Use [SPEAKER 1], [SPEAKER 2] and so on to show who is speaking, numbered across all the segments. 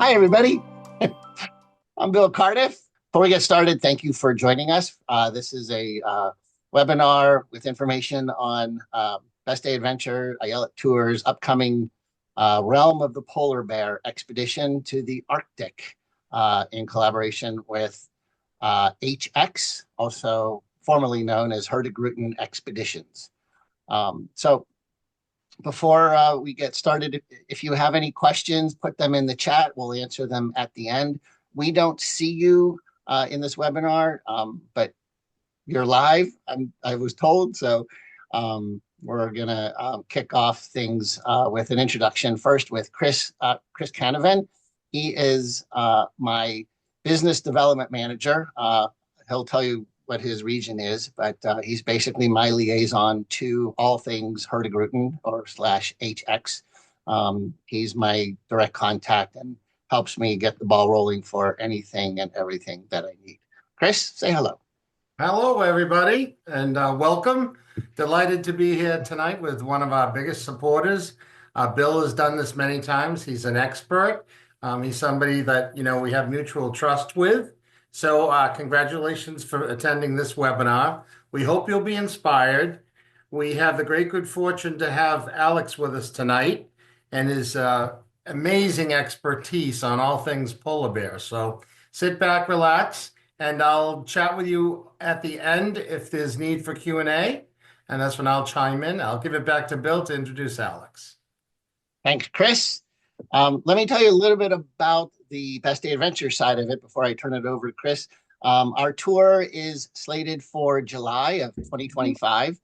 [SPEAKER 1] Hi, everybody. I'm Bill Cardiff. Before we get started, thank you for joining us. This is a webinar with information on Best Day Adventure, Ayala Tours, upcoming Realm of the Polar Bear expedition to the Arctic in collaboration with HX, also formerly known as Hurtigruten Expeditions. So before we get started, if you have any questions, put them in the chat. We'll answer them at the end. We don't see you in this webinar, but you're live, I was told. So we're going to kick off things with an introduction first with Chris Canavan. He is my business development manager. He'll tell you what his region is, but he's basically my liaison to all things Hurtigruten or /HX. He's my direct contact and helps me get the ball rolling for anything and everything that I need. Chris, say hello.
[SPEAKER 2] Hello, everybody, and welcome. Delighted to be here tonight with one of our biggest supporters. Bill has done this many times. He's an expert. He's somebody that, we have mutual trust with. So congratulations for attending this webinar. We hope you'll be inspired. We have the great good fortune to have Alex with us tonight and his amazing expertise on all things polar bear. So sit back, relax, and I'll chat with you at the end if there's need for Q&A, and that's when I'll chime in. I'll give it back to Bill to introduce Alex.
[SPEAKER 1] Thanks, Chris. Let me tell you a little bit about the Best Day Adventure side of it before I turn it over to Chris. Our tour is slated for July of 2025.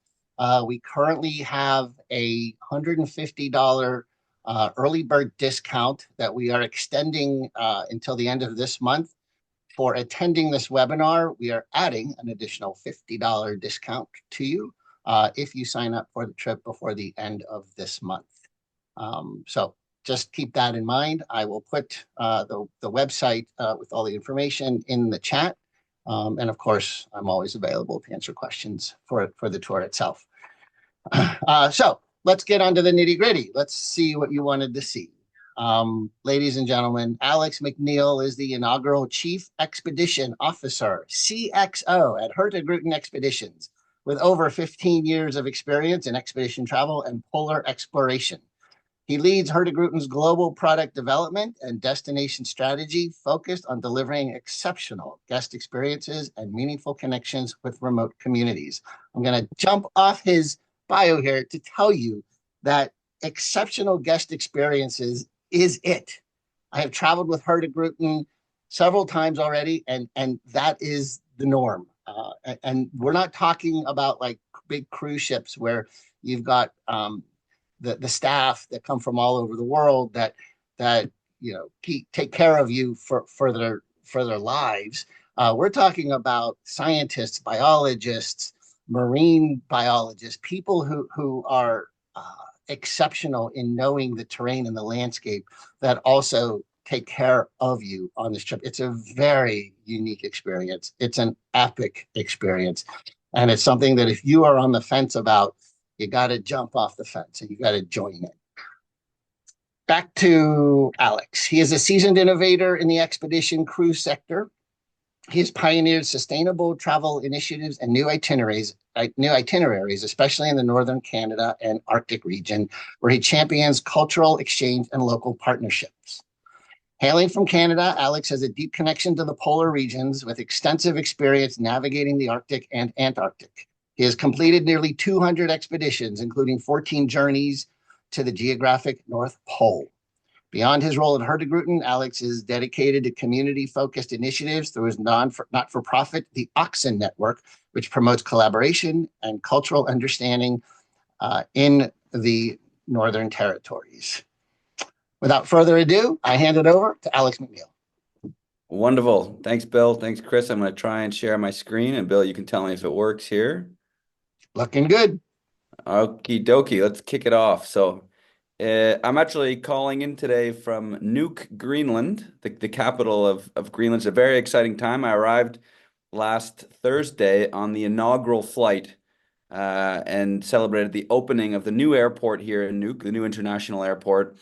[SPEAKER 1] We currently have a $150 early bird discount that we are extending until the end of this month. For attending this webinar, we are adding an additional $50 discount to you if you sign up for the trip before the end of this month. So just keep that in mind. I will put the website with all the information in the chat. And of course, I'm always available to answer questions for the tour itself. So let's get on to the nitty gritty. Let's see what you wanted to see. Ladies and gentlemen, Alex McNeil is the inaugural Chief Expedition Officer, CXO, at Hurtigruten Expeditions, with over 15 years of experience in expedition travel and polar exploration. He leads Hurtigruten's global product development and destination strategy focused on delivering exceptional guest experiences and meaningful connections with remote communities. I'm going to jump off his bio here to tell you that exceptional guest experiences is it. I have traveled with Hurtigruten several times already, and that is the norm. And we're not talking about like big cruise ships where you've got the staff that come from all over the world that take care of you for their lives. We're talking about scientists, biologists, marine biologists, people who are exceptional in knowing the terrain and the landscape that also take care of you on this trip. It's a very unique experience. It's an epic experience. And it's something that if you are on the fence about, you got to jump off the fence and you got to join it. Back to Alex. He is a seasoned innovator in the expedition cruise sector. He has pioneered sustainable travel initiatives and new itineraries, especially in the Northern Canada and Arctic region, where he champions cultural exchange and local partnerships. Hailing from Canada, Alex has a deep connection to the polar regions with extensive experience navigating the Arctic and Antarctic. He has completed nearly 200 expeditions, including 14 journeys to the geographic North Pole. Beyond his role at Hurtigruten, Alex is dedicated to community-focused initiatives through his not-for-profit, the Oxen Network, which promotes collaboration and cultural understanding in the Northern Territories. Without further ado, I hand it over to Alex McNeil.
[SPEAKER 3] Wonderful. Thanks, Bill. Thanks, Chris. I'm going to try and share my screen, and Bill, you can tell me if it works here.
[SPEAKER 1] Looking good.
[SPEAKER 3] Okie dokie. Let's kick it off. So I'm actually calling in today from Nuuk, Greenland, the capital of Greenland. It's a very exciting time. I arrived last Thursday on the inaugural flight and celebrated the opening of the new airport here in Nuuk, the new international airport.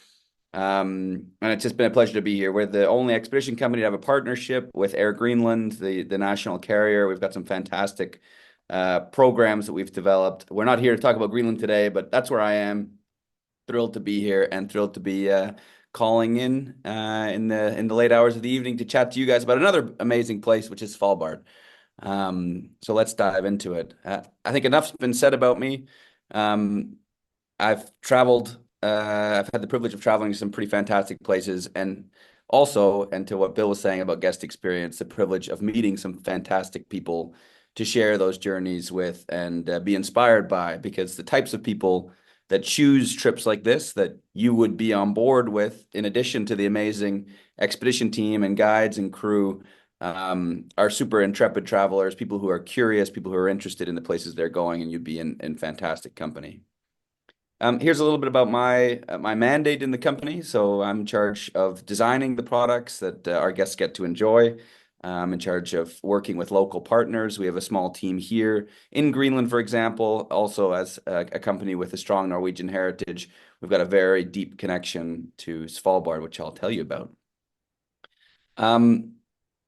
[SPEAKER 3] And it's just been a pleasure to be here. We're the only expedition company to have a partnership with Air Greenland, the national carrier. We've got some fantastic programs that we've developed. We're not here to talk about Greenland today, but that's where I am. Thrilled to be here and thrilled to be calling in the late hours of the evening to chat to you guys about another amazing place, which is Svalbard. So let's dive into it. I think enough's been said about me. I've traveled. I've had the privilege of traveling to some pretty fantastic places, and also, and to what Bill was saying about guest experience, the privilege of meeting some fantastic people to share those journeys with and be inspired by, because the types of people that choose trips like this that you would be on board with, in addition to the amazing expedition team and guides and crew, are super intrepid travelers, people who are curious, people who are interested in the places they're going, and you'd be in fantastic company. Here's a little bit about my mandate in the company. So I'm in charge of designing the products that our guests get to enjoy. I'm in charge of working with local partners. We have a small team here in Greenland, for example. Also, as a company with a strong Norwegian heritage, we've got a very deep connection to Svalbard, which I'll tell you about.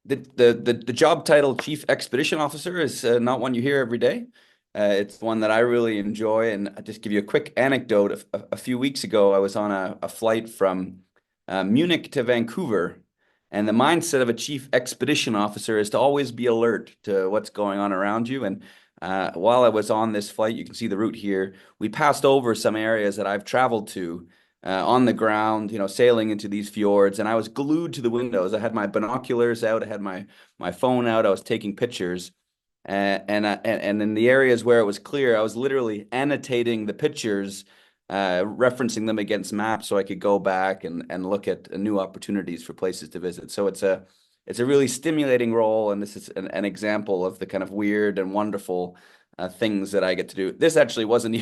[SPEAKER 3] The job title Chief Expedition Officer is not one you hear every day. It's one that I really enjoy, and I'll just give you a quick anecdote. A few weeks ago, I was on a flight from Munich to Vancouver, and the mindset of a chief expedition officer is to always be alert to what's going on around you. And while I was on this flight, you can see the route here, we passed over some areas that I've traveled to on the ground, sailing into these fjords, and I was glued to the windows. I had my binoculars out, I had my phone out, I was taking pictures. And in the areas where it was clear, I was literally annotating the pictures, referencing them against maps so I could go back and look at new opportunities for places to visit. So it's a really stimulating role, and this is an example of the kind of weird and wonderful things that I get to do. This actually wasn't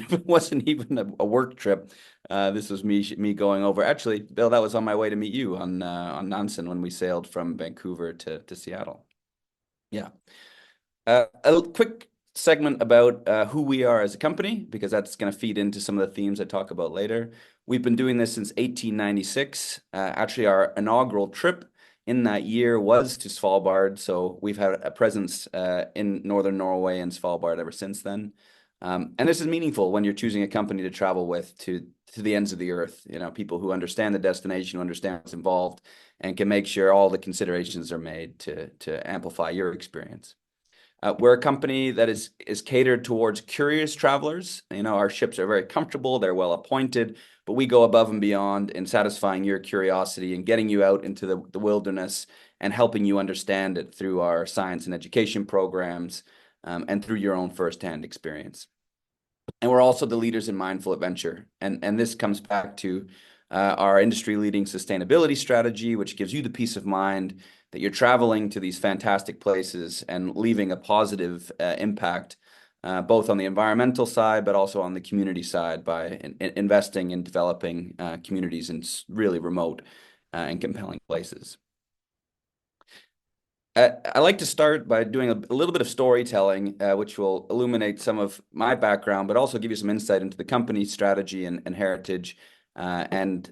[SPEAKER 3] even a work trip. This was me going over. Actually, Bill, that was on my way to meet you on Nansen when we sailed from Vancouver to Seattle. Yeah. A quick segment about who we are as a company, because that's going to feed into some of the themes I talk about later. We've been doing this since 1896. Actually, our inaugural trip in that year was to Svalbard. So we've had a presence in northern Norway and Svalbard ever since then. And this is meaningful when you're choosing a company to travel with to the ends of the earth. People who understand the destination, who understand what's involved, and can make sure all the considerations are made to amplify your experience. We're a company that is catered towards curious travelers. Our ships are very comfortable, they're well appointed, but we go above and beyond in satisfying your curiosity and getting you out into the wilderness and helping you understand it through our science and education programs, and through your own firsthand experience. And we're also the leaders in mindful adventure. And this comes back to our industry-leading sustainability strategy, which gives you the peace of mind that you're traveling to these fantastic places and leaving a positive impact, both on the environmental side, but also on the community side by investing in developing communities in really remote and compelling places. I like to start by doing a little bit of storytelling, which will illuminate some of my background, but also give you some insight into the company's strategy and heritage. And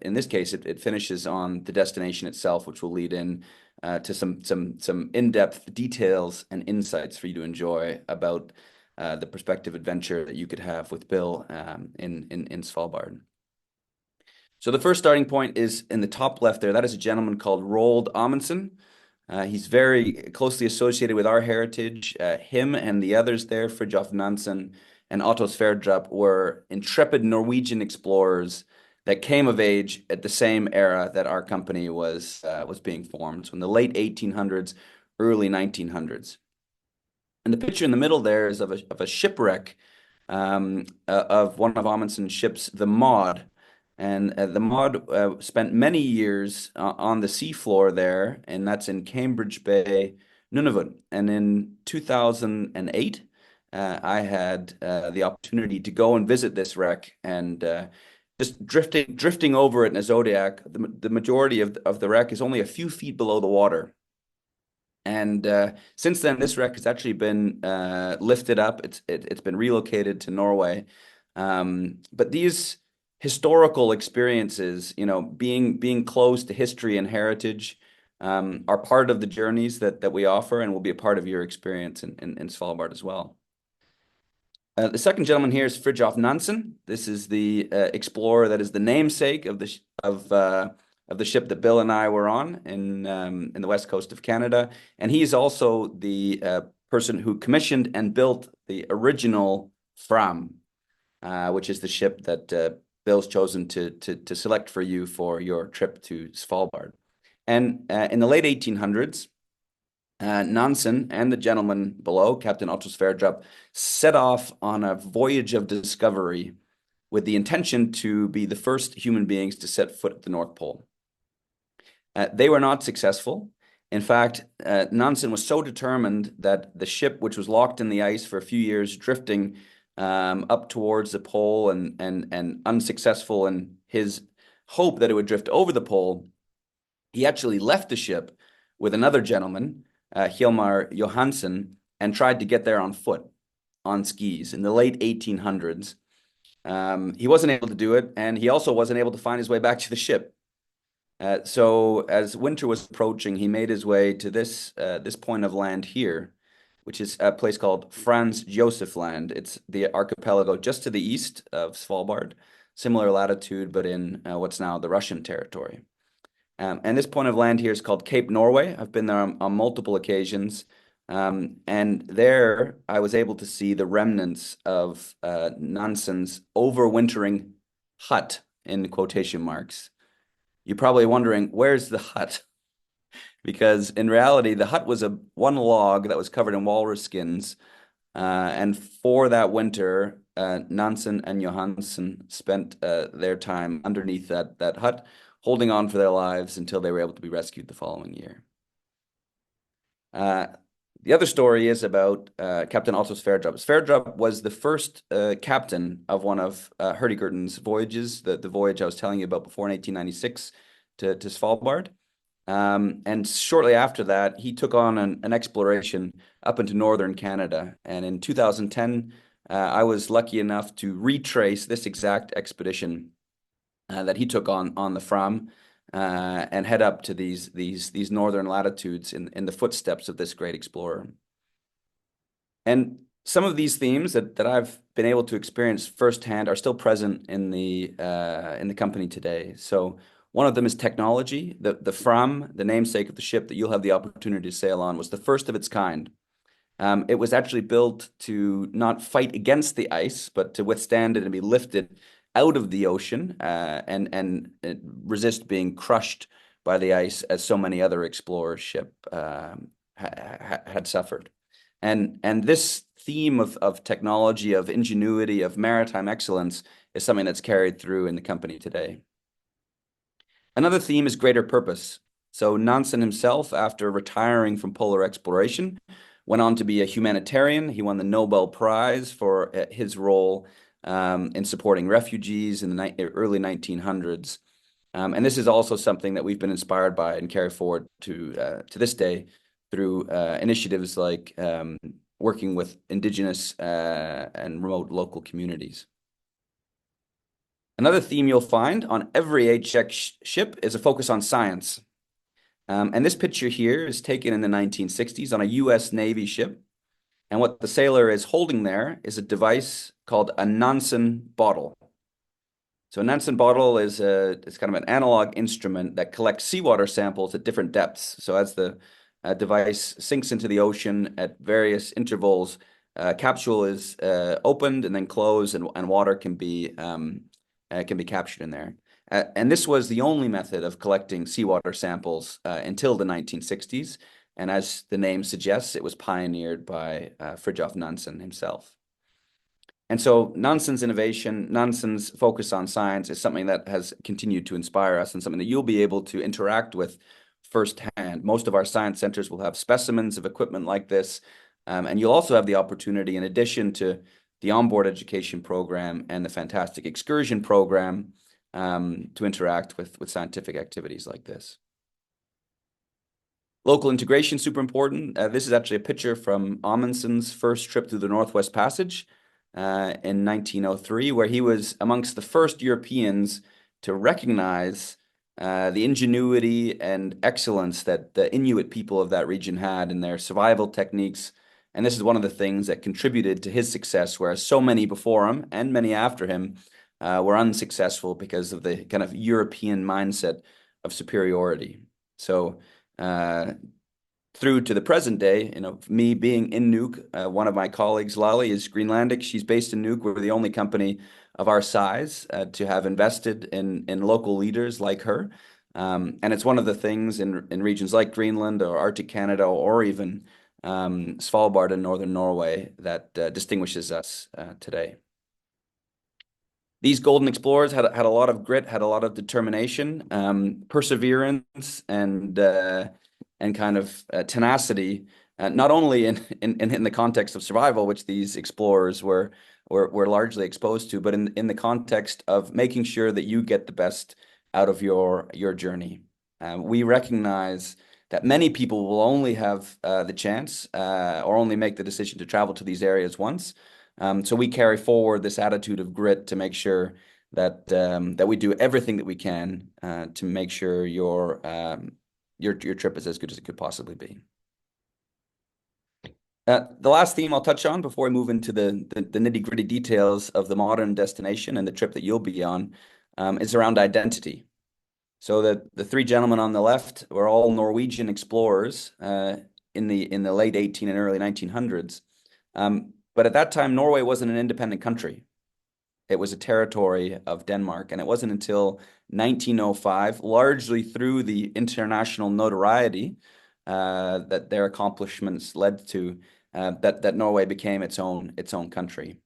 [SPEAKER 3] in this case, it finishes on the destination itself, which will lead in to some in-depth details and insights for you to enjoy about the prospective adventure that you could have with Bill in Svalbard. So the first starting point is in the top left there. That is a gentleman called Roald Amundsen. He's very closely associated with our heritage. Him and the others there, Fridtjof Nansen and Otto Sverdrup, were intrepid Norwegian explorers that came of age at the same era that our company was being formed, so in the late 1800s, early 1900s. And the picture in the middle there is of a shipwreck of one of Amundsen's ships, the Maud. And the Maud spent many years on the seafloor there, and that's in Cambridge Bay, Nunavut. And in 2008, I had the opportunity to go and visit this wreck, and just drifting over it in a Zodiac. The majority of the wreck is only a few feet below the water. And since then, this wreck has actually been lifted up. It's been relocated to Norway. But these historical experiences, being close to history and heritage, are part of the journeys that we offer and will be a part of your experience in Svalbard as well. The second gentleman here is Fridtjof Nansen. This is the explorer that is the namesake of the ship that Bill and I were on in the west coast of Canada, and he's also the person who commissioned and built the original Fram, which is the ship that Bill's chosen to select for you for your trip to Svalbard. And in the late 1800s, Nansen and the gentleman below, Captain Otto Sverdrup, set off on a voyage of discovery with the intention to be the first human beings to set foot at the North Pole. They were not successful. In fact, Nansen was so determined that the ship, which was locked in the ice for a few years, drifting up towards the pole and unsuccessful in his hope that it would drift over the pole, he actually left the ship with another gentleman, Hjalmar Johansen, and tried to get there on foot, on skis in the late 1800s. He wasn't able to do it, and he also wasn't able to find his way back to the ship. So as winter was approaching, he made his way to this point of land here, which is a place called Franz Josef Land. It's the archipelago just to the east of Svalbard, similar latitude, but in what's now the Russian territory. And this point of land here is called Cape Norway. I've been there on multiple occasions. And there I was able to see the remnants of Nansen's overwintering hut, in quotation marks. You're probably wondering, where's the hut? Because in reality, the hut was one log that was covered in walrus skins. And for that winter, Nansen and Johansen spent their time underneath that hut, holding on for their lives until they were able to be rescued the following year. The other story is about Captain Otto Sverdrup. Sverdrup was the first captain of one of Hurtigruten voyages, the voyage I was telling you about before in 1896 to Svalbard. And shortly after that, he took on an exploration up into northern Canada. And in 2010, I was lucky enough to retrace this exact expedition that he took on the Fram, and head up to these northern latitudes in the footsteps of this great explorer. And some of these themes that I've been able to experience firsthand are still present in the company today. So one of them is technology. The Fram, the namesake of the ship that you'll have the opportunity to sail on, was the first of its kind. It was actually built to not fight against the ice, but to withstand it and be lifted out of the ocean and resist being crushed by the ice, as so many other explorers' ship had suffered. And this theme of technology, of ingenuity, of maritime excellence is something that's carried through in the company today. Another theme is greater purpose. So Nansen himself, after retiring from polar exploration, went on to be a humanitarian. He won the Nobel Prize for his role in supporting refugees in the early 1900s. And this is also something that we've been inspired by and carry forward to this day through initiatives like working with indigenous and remote local communities. Another theme you'll find on every HX ship is a focus on science. And this picture here is taken in the 1960s on a US Navy ship. And what the sailor is holding there is a device called a Nansen bottle. So a Nansen bottle is kind of an analog instrument that collects seawater samples at different depths. So as the device sinks into the ocean at various intervals, capsule is opened and then closed, and water can be captured in there. And this was the only method of collecting seawater samples until the 1960s. And as the name suggests, it was pioneered by Fridtjof Nansen himself. And so Nansen's innovation, Nansen's focus on science is something that has continued to inspire us and something that you'll be able to interact with firsthand. Most of our science centers will have specimens of equipment like this. And you'll also have the opportunity, in addition to the onboard education program and the fantastic excursion program, to interact with scientific activities like this. Local integration, super important. This is actually a picture from Amundsen's first trip through the Northwest Passage. in 1903, where he was amongst the first Europeans to recognize the ingenuity and excellence that the Inuit people of that region had in their survival techniques. And this is one of the things that contributed to his success, whereas so many before him and many after him were unsuccessful because of the kind of European mindset of superiority. So through to the present day, me being in Nuuk, one of my colleagues, Lali, is Greenlandic. She's based in Nuuk. We're the only company of our size to have invested in local leaders like her. And it's one of the things in regions like Greenland or Arctic Canada or even Svalbard in northern Norway that distinguishes us today. These golden explorers had a lot of grit, had a lot of determination, perseverance, and kind of tenacity, not only in the context of survival, which these explorers were largely exposed to, but in the context of making sure that you get the best out of your journey. We recognize that many people will only have the chance or only make the decision to travel to these areas once. So we carry forward this attitude of grit to make sure that we do everything that we can to make sure your trip is as good as it could possibly be. The last theme I'll touch on before I move into the nitty-gritty details of the modern destination and the trip that you'll be on is around identity. So the three gentlemen on the left were all Norwegian explorers in the late 18 and early 1900s. But at that time, Norway wasn't an independent country. It was a territory of Denmark. And it wasn't until 1905, largely through the international notoriety that their accomplishments led to, that Norway became its own country.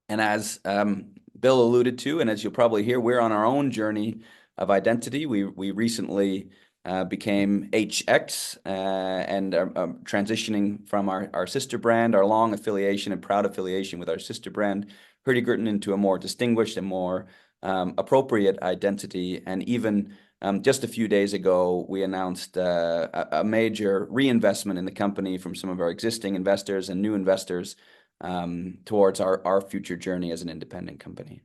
[SPEAKER 3] And as Bill alluded to, and as you'll probably hear, we're on our own journey of identity. We recently became HX and are transitioning from our sister brand, our long affiliation and proud affiliation with our sister brand, Hurtigruten, into a more distinguished and more appropriate identity. And even just a few days ago, we announced a major reinvestment in the company from some of our existing investors and new investors towards our future journey as an independent company.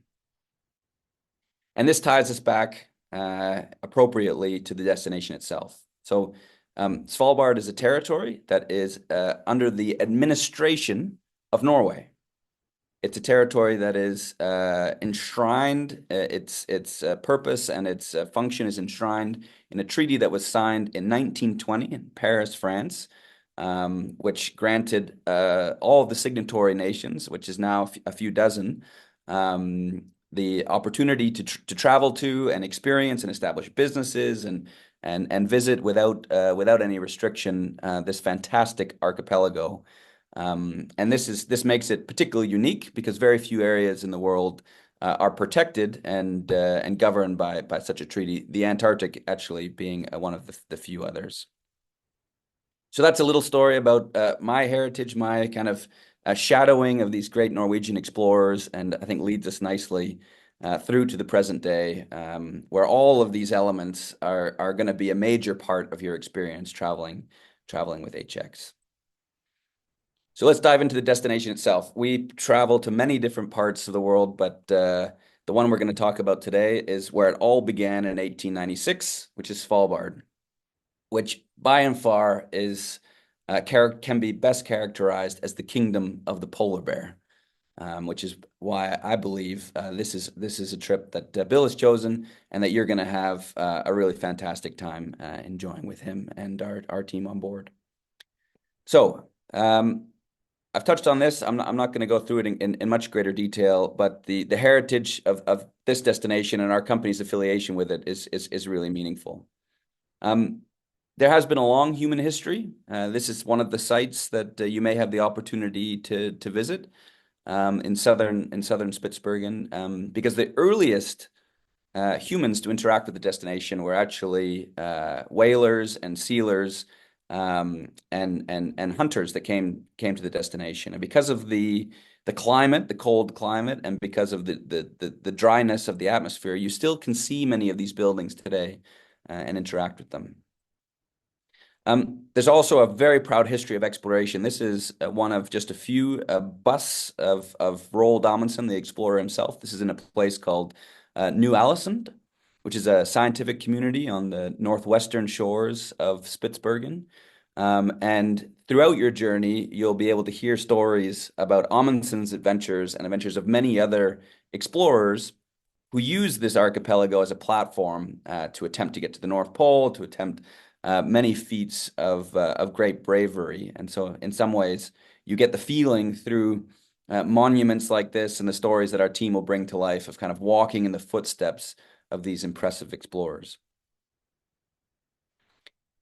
[SPEAKER 3] And this ties us back appropriately to the destination itself. So Svalbard is a territory that is under the administration of Norway. It's a territory that is enshrined, its purpose and its function is enshrined in a treaty that was signed in 1920 in Paris, France, which granted all of the signatory nations, which is now a few dozen, the opportunity to travel to and experience and establish businesses and visit without any restriction this fantastic archipelago. And this makes it particularly unique because very few areas in the world are protected and governed by such a treaty. The Antarctic actually being one of the few others. So that's a little story about my heritage, my kind of shadowing of these great Norwegian explorers, and I think leads us nicely through to the present day, where all of these elements are going to be a major part of your experience traveling with HX. So let's dive into the destination itself. We travel to many different parts of the world, but the one we're going to talk about today is where it all began in 1896, which is Svalbard, which by and far is can be best characterized as the kingdom of the polar bear, which is why I believe this is a trip that Bill has chosen and that you're going to have a really fantastic time enjoying with him and our team on board. So I've touched on this. I'm not going to go through it in much greater detail, but the heritage of this destination and our company's affiliation with it is really meaningful. There has been a long human history. This is one of the sites that you may have the opportunity to visit in southern Spitsbergen, because the earliest humans to interact with the destination were actually whalers and sealers and hunters that came to the destination. And because of the climate, the cold climate, and because of the dryness of the atmosphere, you still can see many of these buildings today and interact with them. There's also a very proud history of exploration. This is one of just a few busts of Roald Amundsen, the explorer himself. This is in a place called New Alesund, which is a scientific community on the northwestern shores of Spitsbergen. And throughout your journey, you'll be able to hear stories about Amundsen's adventures and adventures of many other explorers who use this archipelago as a platform to attempt to get to the North Pole, to attempt many feats of great bravery. And so, in some ways, you get the feeling through monuments like this and the stories that our team will bring to life of kind of walking in the footsteps of these impressive explorers.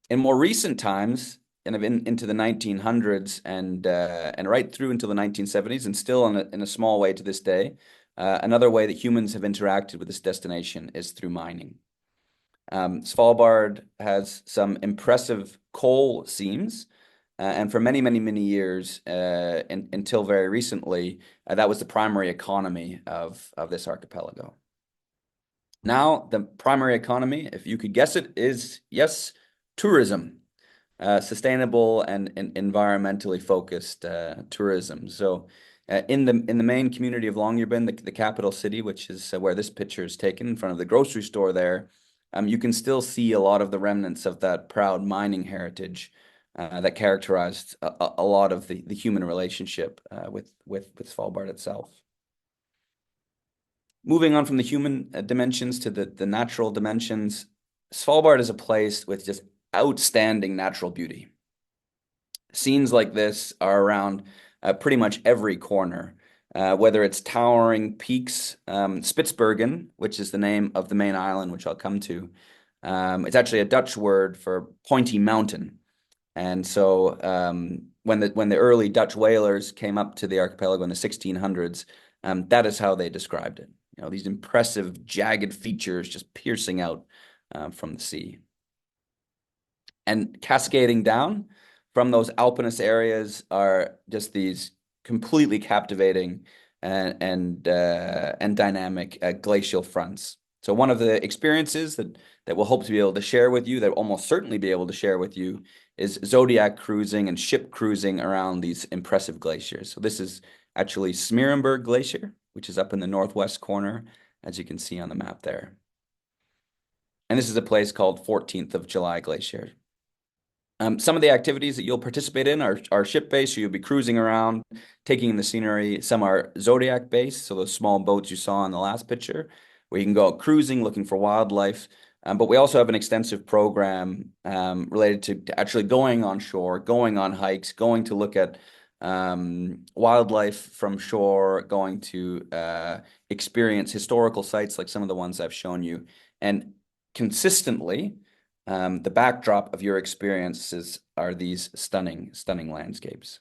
[SPEAKER 3] In more recent times, into the 1900s and right through until the 1970s, and still in a small way to this day, another way that humans have interacted with this destination is through mining. Svalbard has some impressive coal seams, and for many, many, many years, until very recently, that was the primary economy of this archipelago. Now, the primary economy, if you could guess it, is, yes, tourism, sustainable and environmentally focused tourism. So, in the main community of Longyearbyen, the capital city, which is where this picture is taken in front of the grocery store there, you can still see a lot of the remnants of that proud mining heritage that characterized a lot of the human relationship with Svalbard itself. Moving on from the human dimensions to the natural dimensions, Svalbard is a place with just outstanding natural beauty. Scenes like this are around pretty much every corner, whether it's towering peaks, Spitsbergen, which is the name of the main island, which I'll come to. It's actually a Dutch word for pointy mountain. And so when the early Dutch whalers came up to the archipelago in the 1600s, that is how they described it. You know, these impressive jagged features just piercing out from the sea. And cascading down from those alpinous areas are just these completely captivating and dynamic glacial fronts. So one of the experiences that we'll hope to be able to share with you, that we'll almost certainly be able to share with you, is Zodiac cruising and ship cruising around these impressive glaciers. So this is actually Smeerenberg Glacier, which is up in the northwest corner, as you can see on the map there. And this is a place called 14th of July Glacier. Some of the activities that you'll participate in are ship-based, so you'll be cruising around, taking in the scenery. Some are Zodiac-based, so those small boats you saw in the last picture, where you can go out cruising, looking for wildlife. But we also have an extensive program related to actually going on shore, going on hikes, going to look at wildlife from shore, going to experience historical sites like some of the ones I've shown you. And consistently, the backdrop of your experiences are these stunning, stunning landscapes.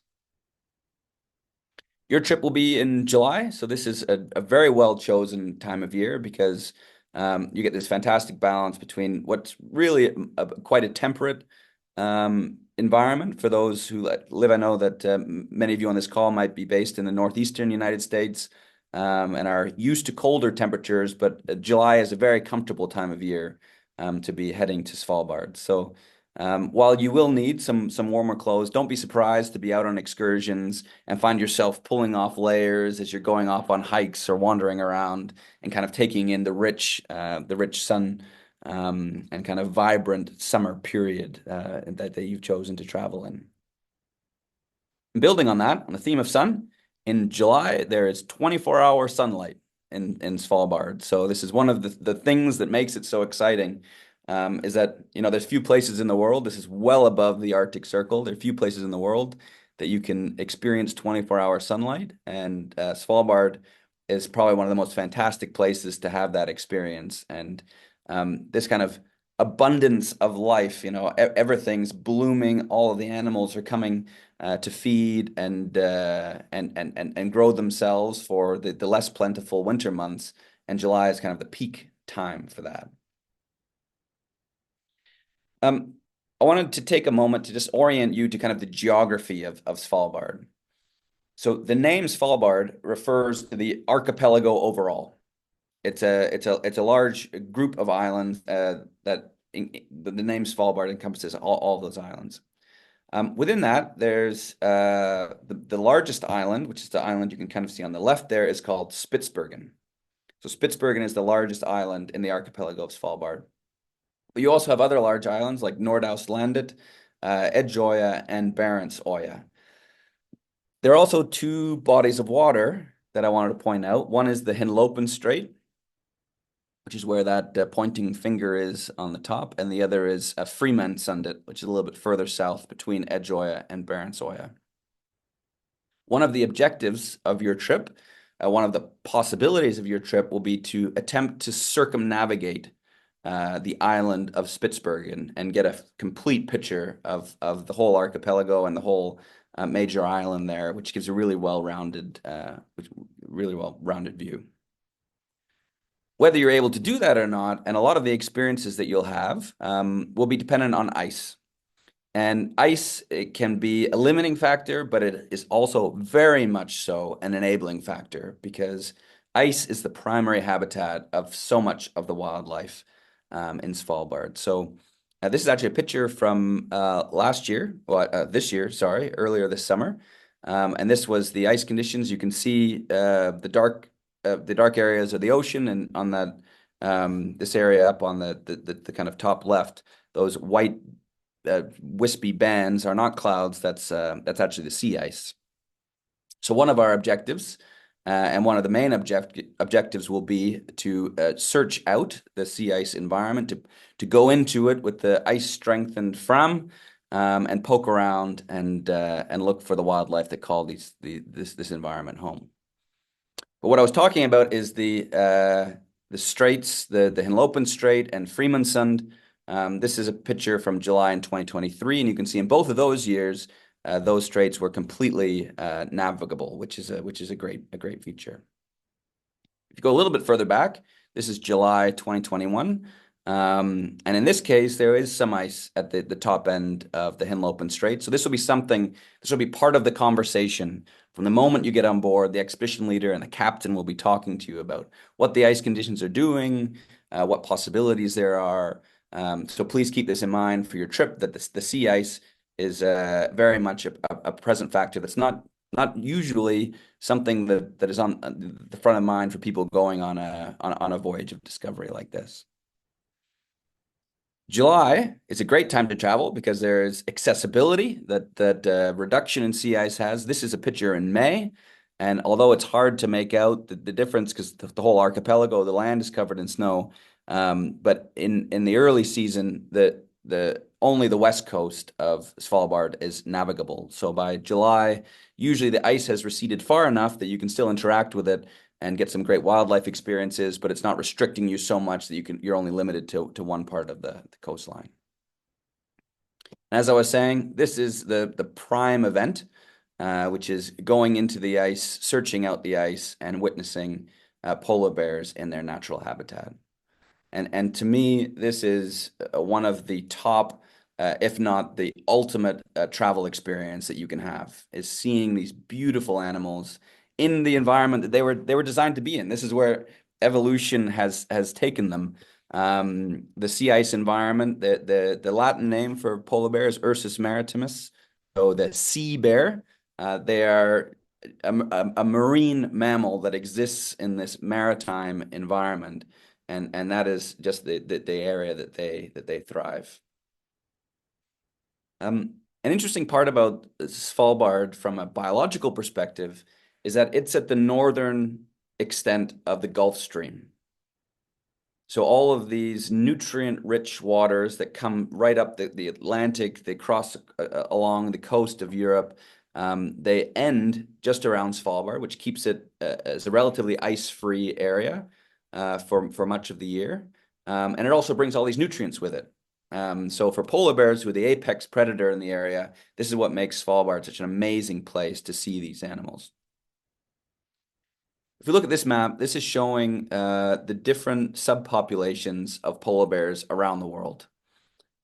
[SPEAKER 3] Your trip will be in July, so this is a very well-chosen time of year because you get this fantastic balance between what's really quite a temperate environment for those who live. I know that many of you on this call might be based in the northeastern United States and are used to colder temperatures, but July is a very comfortable time of year to be heading to Svalbard. So while you will need some warmer clothes, don't be surprised to be out on excursions and find yourself pulling off layers as you're going off on hikes or wandering around and kind of taking in the rich sun and kind of vibrant summer period that you've chosen to travel in. And building on that, on the theme of sun, in July there is 24-hour sunlight in Svalbard. So this is one of the things that makes it so exciting. Is that, you know, there's few places in the world, this is well above the Arctic Circle, there are few places in the world that you can experience 24-hour sunlight, and Svalbard is probably one of the most fantastic places to have that experience. And this kind of abundance of life, you know, everything's blooming, all of the animals are coming to feed and grow themselves for the less plentiful winter months, and July is kind of the peak time for that. I wanted to take a moment to just orient you to kind of the geography of Svalbard. So the name Svalbard refers to the archipelago overall. It's a large group of islands that the name Svalbard encompasses all those islands. Within that, there's the largest island, which is the island you can kind of see on the left there, is called Spitsbergen. So Spitsbergen is the largest island in the archipelago of Svalbard. But you also have other large islands like Nordaustlandet, Edgeøya, and Barentsøya. There are also two bodies of water that I wanted to point out. One is the Hinlopen Strait, which is where that pointing finger is on the top, and the other is Freemansundet, which is a little bit further south between Edgeøya and Barentsøya. One of the objectives of your trip, one of the possibilities of your trip will be to attempt to circumnavigate the island of Spitsbergen and get a complete picture of the whole archipelago and the whole major island there, which gives a really well-rounded view. Whether you're able to do that or not, and a lot of the experiences that you'll have will be dependent on ice. And ice, it can be a limiting factor, but it is also very much so an enabling factor, because ice is the primary habitat of so much of the wildlife in Svalbard. So this is actually a picture from this year, earlier this summer. And this was the ice conditions. You can see the dark areas of the ocean, and on that this area up on the kind of top left, those white wispy bands are not clouds. That's actually the sea ice. So one of our objectives, and one of the main objectives, will be to search out the sea ice environment, to go into it with the ice strengthened fram, and poke around and look for the wildlife that call this environment home. But what I was talking about is the straits, the Hinlopen Strait and Freemansundet. This is a picture from July in 2023, and you can see in both of those years, those straits were completely navigable, which is a great feature. If you go a little bit further back, this is July 2021, and in this case, there is some ice at the top end of the Hinlopen Strait. So this will be part of the conversation. From the moment you get on board, the expedition leader and the captain will be talking to you about what the ice conditions are doing, what possibilities there are. So please keep this in mind for your trip, that the sea ice is very much a present factor that's not usually something that is on the front of mind for people going on a voyage of discovery like this. July is a great time to travel because there's accessibility that reduction in sea ice has. This is a picture in May, and although it's hard to make out the difference because the whole archipelago, the land is covered in snow, but in the early season, only the west coast of Svalbard is navigable. So by July, usually the ice has receded far enough that you can still interact with it and get some great wildlife experiences, but it's not restricting you so much that you're only limited to one part of the coastline. As I was saying, this is the prime event, which is going into the ice, searching out the ice, and witnessing polar bears in their natural habitat. And to me, this is one of the top, if not the ultimate travel experience that you can have, is seeing these beautiful animals in the environment that they were designed to be in. This is where evolution has taken them. The sea ice environment, the Latin name for polar bear is Ursus maritimus, so the sea bear. They are a marine mammal that exists in this maritime environment, and that is just the area that they thrive. An interesting part about Svalbard from a biological perspective is that it's at the northern extent of the Gulf Stream. So all of these nutrient-rich waters that come right up the Atlantic, they cross along the coast of Europe, they end just around Svalbard, which keeps it as a relatively ice-free area for much of the year. And it also brings all these nutrients with it. So for polar bears, who are the apex predator in the area, this is what makes Svalbard such an amazing place to see these animals. If you look at this map, this is showing the different subpopulations of polar bears around the world.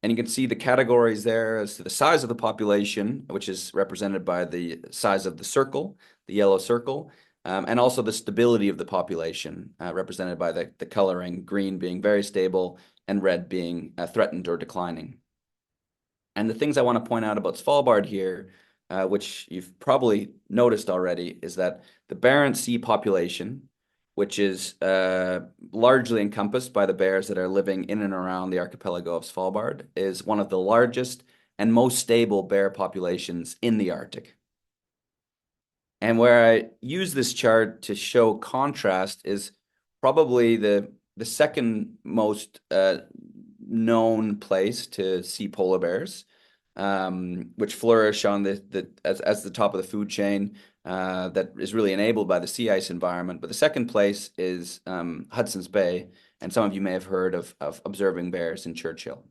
[SPEAKER 3] And you can see the categories there as to the size of the population, which is represented by the size of the circle, the yellow circle, and also the stability of the population, represented by the coloring, green being very stable and red being threatened or declining. And the things I want to point out about Svalbard here, which you've probably noticed already, is that the Barents Sea population, which is largely encompassed by the bears that are living in and around the archipelago of Svalbard, is one of the largest and most stable bear populations in the Arctic. And where I use this chart to show contrast is probably the second most known place to see polar bears, which flourish on as the top of the food chain that is really enabled by the sea ice environment. But the second place is Hudson's Bay, and some of you may have heard of observing bears in Churchill.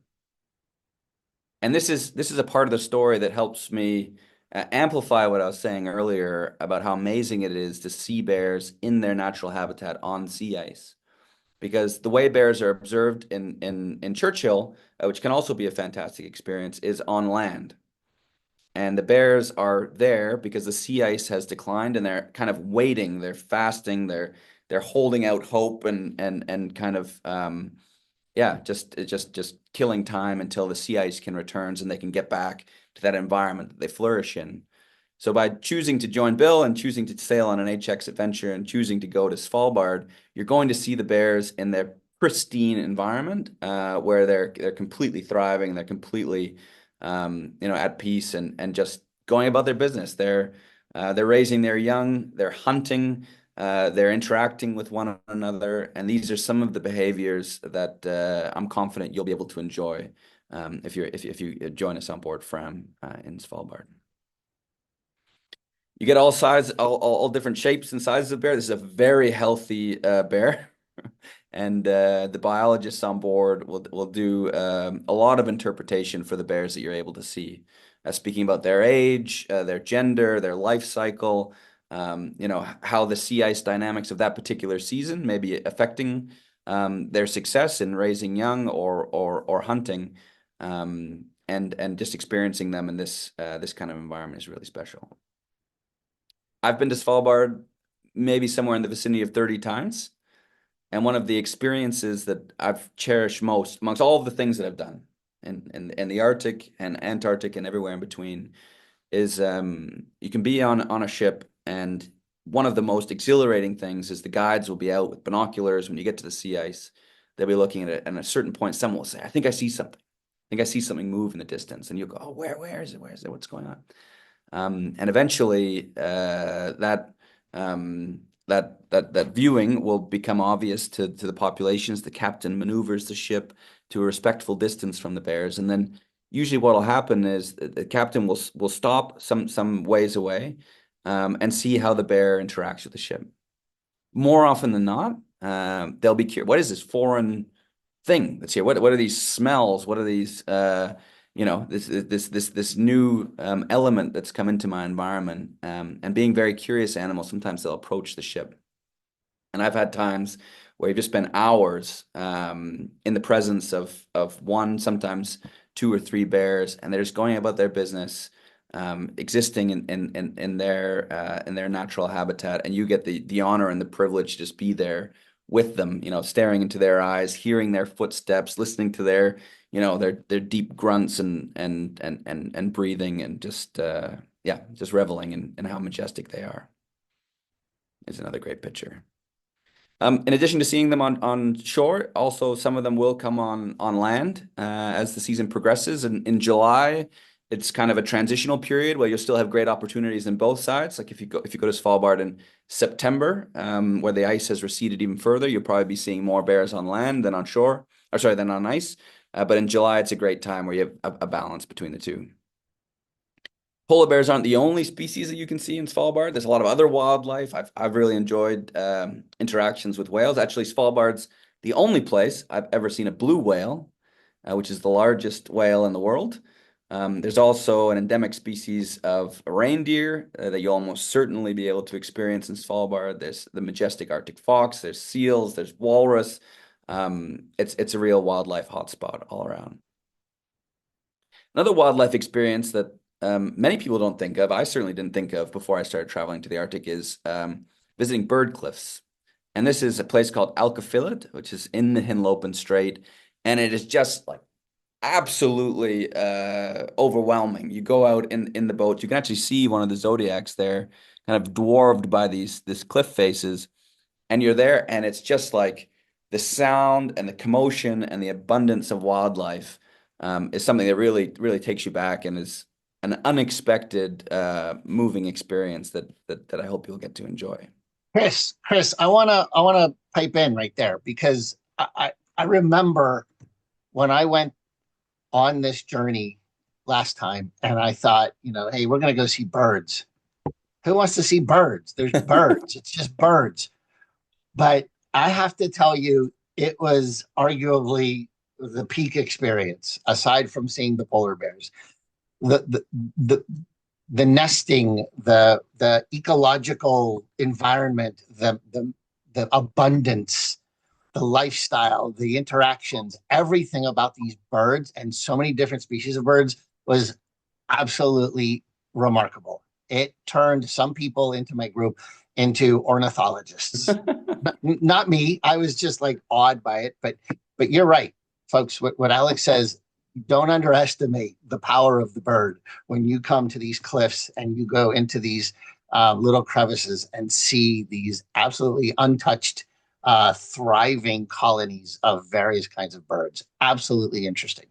[SPEAKER 3] And this is a part of the story that helps me amplify what I was saying earlier about how amazing it is to see bears in their natural habitat on sea ice. Because the way bears are observed in Churchill, which can also be a fantastic experience, is on land. And the bears are there because the sea ice has declined, and they're kind of waiting, they're fasting, they're holding out hope and kind of just killing time until the sea ice can return and they can get back to that environment that they flourish in. So by choosing to join Bill and choosing to sail on an HX adventure and choosing to go to Svalbard, you're going to see the bears in their pristine environment where they're completely thriving, they're completely at peace and just going about their business. They're raising their young, they're hunting, they're interacting with one another, and these are some of the behaviors that I'm confident you'll be able to enjoy if you join us on board Fram in Svalbard. You get all different shapes and sizes of bear. This is a very healthy bear, and the biologists on board will do a lot of interpretation for the bears that you're able to see, speaking about their age, their gender, their life cycle. How the sea ice dynamics of that particular season may be affecting their success in raising young or hunting, and just experiencing them in this kind of environment is really special. I've been to Svalbard maybe somewhere in the vicinity of 30 times, and one of the experiences that I've cherished most amongst all of the things that I've done in the Arctic and Antarctic and everywhere in between is you can be on a ship, and one of the most exhilarating things is the guides will be out with binoculars when you get to the sea ice. They'll be looking at it, and at a certain point, someone will say, "I think I see something. I think I see something move in the distance." And you'll go, "Oh, where is it? Where is it? What's going on?" And eventually, that viewing will become obvious to the populations. The captain maneuvers the ship to a respectful distance from the bears, and then usually what will happen is the captain will stop some ways away and see how the bear interacts with the ship. More often than not, they'll be curious. What is this foreign thing that's here? What are these smells? What are these this new element that's come into my environment? And being very curious animals, sometimes they'll approach the ship. And I've had times where you've just spent hours in the presence of one, sometimes two or three bears, and they're just going about their business, existing in their natural habitat, and you get the honor and the privilege to just be there with them, staring into their eyes, hearing their footsteps, listening to their deep grunts and breathing, and just reveling in how majestic they are. Is another great picture. In addition to seeing them on shore, also some of them will come on land as the season progresses. And in July, it's kind of a transitional period where you'll still have great opportunities in both sides. Like if you go to Svalbard in September, where the ice has receded even further, you'll probably be seeing more bears on land than on shore, than on ice. But in July, it's a great time where you have a balance between the two. Polar bears aren't the only species that you can see in Svalbard. There's a lot of other wildlife. I've really enjoyed interactions with whales. Actually, Svalbard's the only place I've ever seen a blue whale, which is the largest whale in the world. There's also an endemic species of reindeer that you'll almost certainly be able to experience in Svalbard. There's the majestic Arctic fox, there's seals, there's walrus. It's a real wildlife hotspot all around. Another wildlife experience that many people don't think of, I certainly didn't think of before I started traveling to the Arctic, is visiting bird cliffs. And this is a place called Alcafillet, which is in the Hinlopen Strait. And it is just like absolutely overwhelming. You go out in the boat, you can actually see one of the zodiacs there, kind of dwarfed by these cliff faces, and you're there, and it's just like the sound and the commotion and the abundance of wildlife is something that really takes you back and is an unexpected moving experience that I hope you'll get to enjoy.
[SPEAKER 1] Chris, I wanna pipe in right there because I remember when I went on this journey last time and I thought, hey, we're gonna go see birds. Who wants to see birds? There's birds. It's just birds. But I have to tell you, it was arguably the peak experience, aside from seeing the polar bears. The the the, the nesting, the ecological environment, the abundance, the lifestyle, the interactions, everything about these birds and so many different species of birds was absolutely remarkable. It turned some people into my group into ornithologists. Not me. I was just like awed by it. But you're right, folks. What Alex says, don't underestimate the power of the bird when you come to these cliffs and you go into these little crevices and see these absolutely untouched, thriving colonies of various kinds of birds. Absolutely interesting.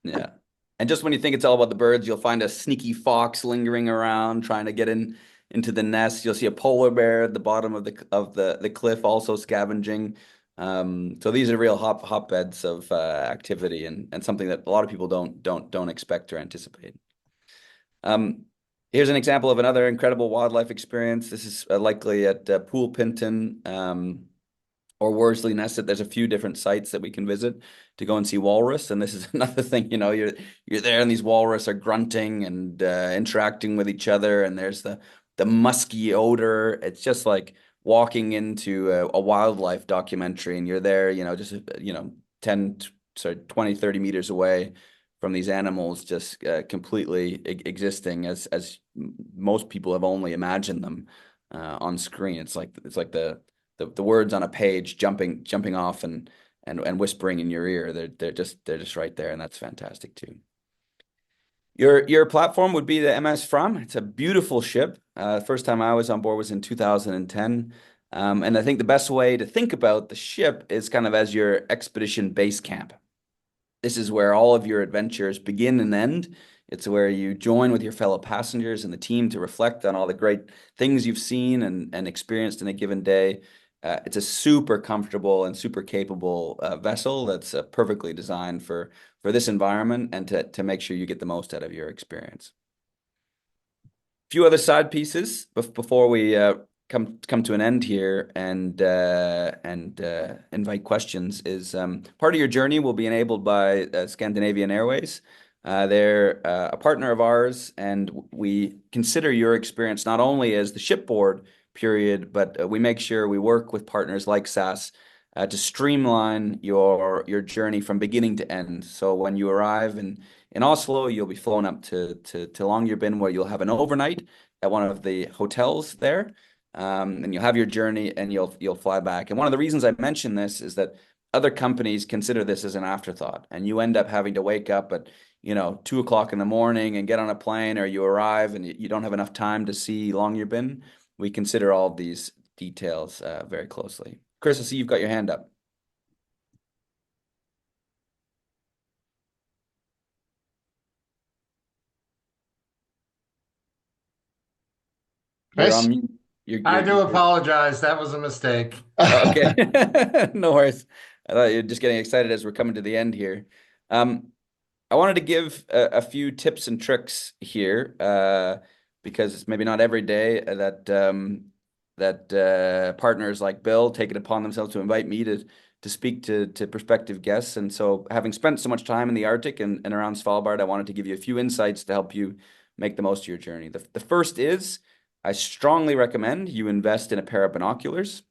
[SPEAKER 3] Yeah. And just when you think it's all about the birds, you'll find a sneaky fox lingering around trying to get into the nest. You'll see a polar bear at the bottom of the cliff also scavenging. So these are real hotbeds of activity and something that a lot of people don't expect or anticipate. Here's an example of another incredible wildlife experience. This is likely at Pool Pinton or Worsley Nesset. There's a few different sites that we can visit to go and see walrus. And this is another thing, you're there and these walrus are grunting and interacting with each other. And there's the musky odor. It's just like walking into a wildlife documentary, and you're there, just 10, sorry, 20, 30 meters away from these animals, just completely existing as most people have only imagined them on screen. It's like the words on a page jumping off and whispering in your ear. They're just right there, and that's fantastic too. Your platform would be the MS Fram. It's a beautiful ship. First time I was on board was in 2010. And I think the best way to think about the ship is kind of as your expedition base camp. This is where all of your adventures begin and end. It's where you join with your fellow passengers and the team to reflect on all the great things you've seen and experienced in a given day. It's a super comfortable and super capable vessel that's perfectly designed for this environment and to make sure you get the most out of your experience. A few other side pieces before we come to an end here and invite questions is part of your journey will be enabled by Scandinavian Airways. They're a partner of ours, and we consider your experience not only as the shipboard period, but we make sure we work with partners like SAS to streamline your journey from beginning to end. So when you arrive in Oslo, you'll be flown up to Longyearbyen, where you'll have an overnight at one of the hotels there, and you'll have your journey and you'll fly back. And one of the reasons I mention this is that other companies consider this as an afterthought, and you end up having to wake up at 2 o'clock in the morning and get on a plane, or you arrive and you don't have enough time to see Longyearbyen. We consider all of these details very closely. Chris, I see you've got your hand up. You're
[SPEAKER 1] Chris?
[SPEAKER 3] on mute.
[SPEAKER 2] I do apologize. That was a mistake.
[SPEAKER 3] Okay. No worries. I thought you were just getting excited as we're coming to the end here. I wanted to give a few tips and tricks here because it's maybe not every day that partners like Bill take it upon themselves to invite me to speak to prospective guests. And so, having spent so much time in the Arctic and around Svalbard, I wanted to give you a few insights to help you make the most of your journey. The first is I strongly recommend you invest in a pair of binoculars.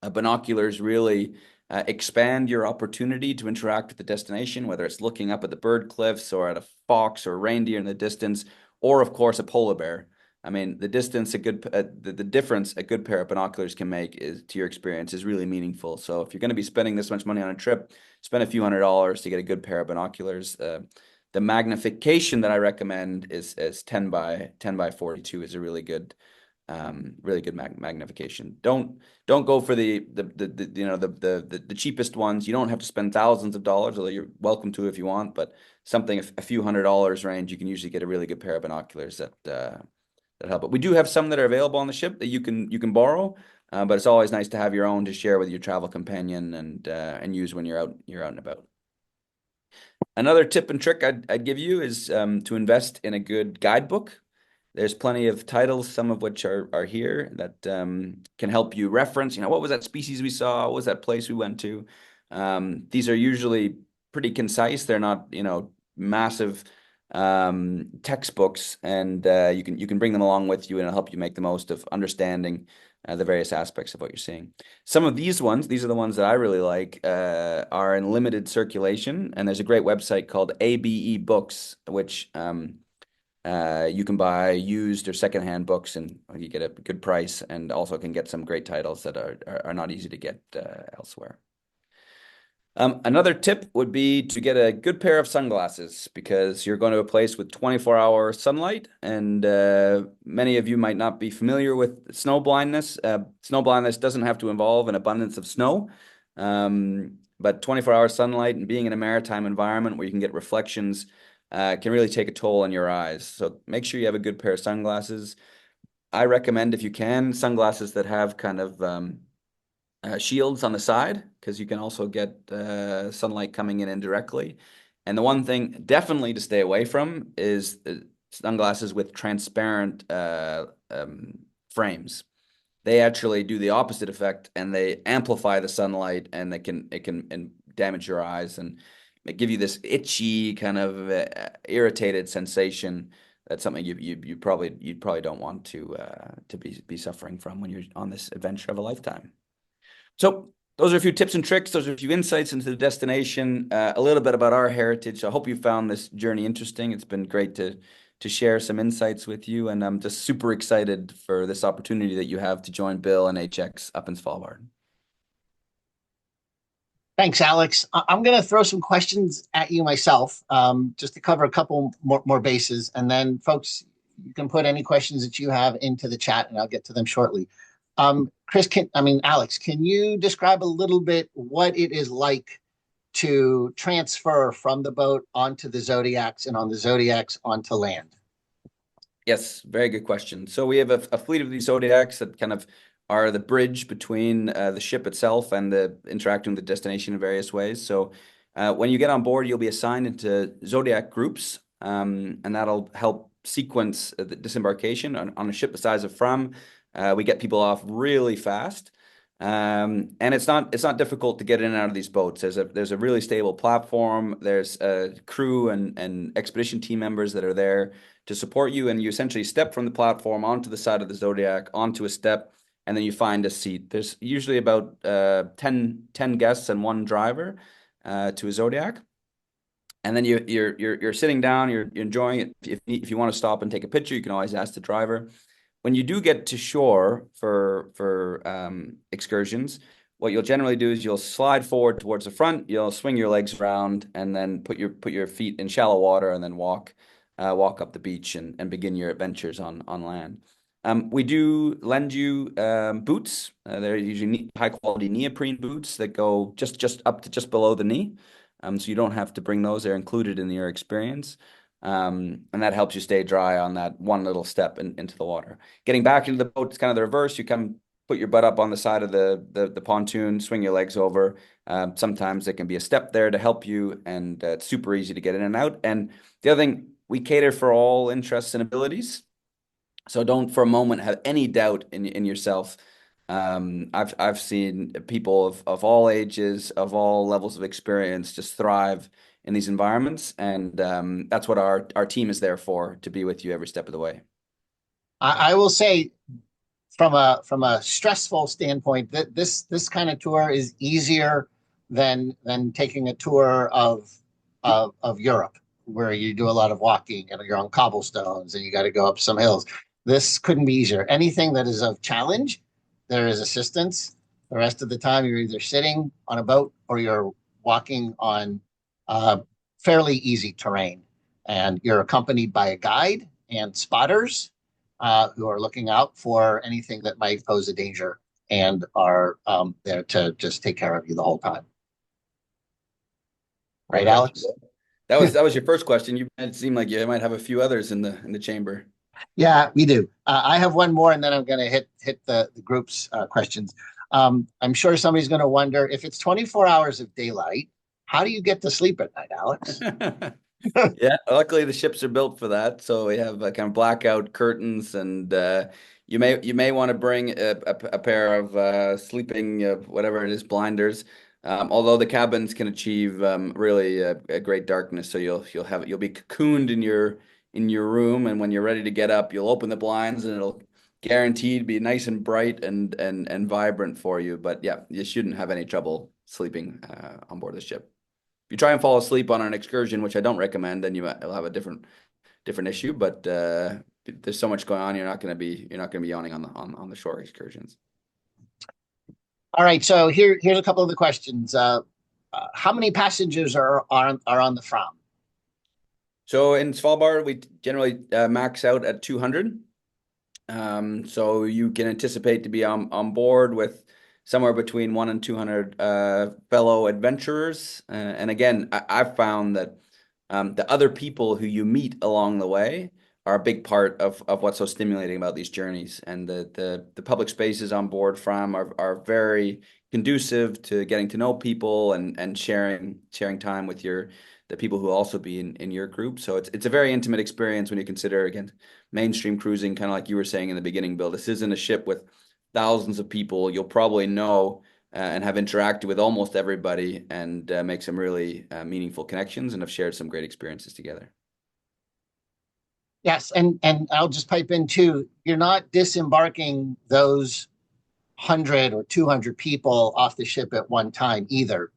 [SPEAKER 3] Binoculars really expand your opportunity to interact with the destination, whether it's looking up at the bird cliffs or at a fox or reindeer in the distance, or of course a polar bear. I mean, the distance the difference a good pair of binoculars can make is to your experience is really meaningful. So if you're going to be spending this much money on a trip, spend a few $100s to get a good pair of binoculars. The magnification that I recommend is 10 by 42 is a really good magnification. Don't go for the cheapest ones. You don't have to spend thousands of dollars, although you're welcome to if you want. But something a few $100s range, you can usually get a really good pair of binoculars that help. But we do have some that are available on the ship that you can borrow. But it's always nice to have your own to share with your travel companion and use when you're out and about. Another tip and trick I'd give you is to invest in a good guidebook. There's plenty of titles, some of which are here that can help you reference, what was that species we saw? What was that place we went to? These are usually pretty concise. They're not, massive textbooks, and you can bring them along with you, and it'll help you make the most of understanding the various aspects of what you're seeing. Some of these are the ones that I really like, are in limited circulation, and there's a great website called ABE Books, which you can buy used or secondhand books, and you get a good price, and also can get some great titles that are not easy to get elsewhere. Another tip would be to get a good pair of sunglasses, because you're going to a place with 24-hour sunlight, and many of you might not be familiar with snow blindness. Snow blindness doesn't have to involve an abundance of snow, but 24-hour sunlight and being in a maritime environment where you can get reflections can really take a toll on your eyes. So make sure you have a good pair of sunglasses. I recommend, if you can, sunglasses that have kind of shields on the side, because you can also get sunlight coming in indirectly. And the one thing definitely to stay away from is sunglasses with transparent frames. They actually do the opposite effect, and they amplify the sunlight, and it can damage your eyes and give you this itchy kind of irritated sensation. That's something you probably don't want to be suffering from when you're on this adventure of a lifetime. So those are a few tips and tricks. Those are a few insights into the destination, a little bit about our heritage. I hope you found this journey interesting. It's been great to share some insights with you, and I'm just super excited for this opportunity that you have to join Bill and HX up in Svalbard.
[SPEAKER 1] Thanks, Alex. I'm going to throw some questions at you myself, just to cover a couple more bases. And then, folks, you can put any questions that you have into the chat, and I'll get to them shortly. Alex, can you describe a little bit what it is like to transfer from the boat onto the Zodiacs, and on the Zodiacs onto land?
[SPEAKER 3] Yes, very good question. So we have a fleet of these Zodiacs that kind of are the bridge between the ship itself and the interacting with the destination in various ways. So when you get on board, you'll be assigned into Zodiac groups, and that'll help sequence the disembarkation on a ship the size of Fram. We get people off really fast, and it's not difficult to get in and out of these boats. There's a really stable platform. There's a crew and expedition team members that are there to support you, and you essentially step from the platform onto the side of the Zodiac, onto a step, and then you find a seat. There's usually about 10 guests and one driver to a Zodiac. And then you're sitting down, you're enjoying it. If you want to stop and take a picture, you can always ask the driver. When you do get to shore for excursions, what you'll generally do is you'll slide forward towards the front, you'll swing your legs around, and then put your feet in shallow water, and then walk up the beach and begin your adventures on land. We do lend you boots. They're usually high quality neoprene boots that go just up to just below the knee. So you don't have to bring those. They're included in your experience. And that helps you stay dry on that one little step into the water. Getting back into the boat, it's kind of the reverse. You come put your butt up on the side of the pontoon, swing your legs over. Sometimes there can be a step there to help you, and it's super easy to get in and out. And the other thing, we cater for all interests and abilities. So don't for a moment have any doubt in yourself. I've seen people of all ages, of all levels of experience, just thrive in these environments, and that's what our team is there for, to be with you every step of the way.
[SPEAKER 1] I will say, from a stressful standpoint, that this kind of tour is easier than taking a tour of Europe, where you do a lot of walking and you're on cobblestones and you got to go up some hills. This couldn't be easier. Anything that is of challenge, there is assistance. The rest of the time, you're either sitting on a boat or you're walking on fairly easy terrain. And you're accompanied by a guide and spotters who are looking out for anything that might pose a danger and are there to just take care of you the whole time. Right,
[SPEAKER 3] Okay.
[SPEAKER 1] Alex?
[SPEAKER 3] That was your first question. It seemed like you might have a few others in the chamber.
[SPEAKER 1] Yeah, we do. I have one more, and then I'm going to hit the group's questions. I'm sure somebody's going to wonder if it's 24 hours of daylight, how do you get to sleep at night, Alex?
[SPEAKER 3] Yeah, luckily the ships are built for that, so we have kind of blackout curtains, and you may want to bring a pair of sleeping whatever it is, blinders. Although the cabins can achieve really a great darkness, so you'll be cocooned in your room, and when you're ready to get up, you'll open the blinds, and it'll guaranteed be nice and bright and vibrant for you. But yeah, you shouldn't have any trouble sleeping on board the ship. If you try and fall asleep on an excursion, which I don't recommend, then you'll have a different issue. But there's so much going on, you're not going to be yawning on the shore excursions.
[SPEAKER 1] All right, so here's a couple of the questions. How many passengers are on the Fram?
[SPEAKER 3] So in Svalbard, we generally max out at 200. So you can anticipate to be on board with somewhere between 100 and 200 fellow adventurers. And again, I've found that the other people who you meet along the way are a big part of what's so stimulating about these journeys. And the public spaces on board Fram are very conducive to getting to know people and sharing time with the people who will also be in your group. So it's a very intimate experience when you consider, again, mainstream cruising, kind of like you were saying in the beginning, Bill. This isn't a ship with thousands of people. You'll probably know and have interacted with almost everybody and make some really meaningful connections and have shared some great experiences together.
[SPEAKER 1] Yes, and I'll just pipe in too. You're not disembarking those 100 or 200 people off the ship at one time either.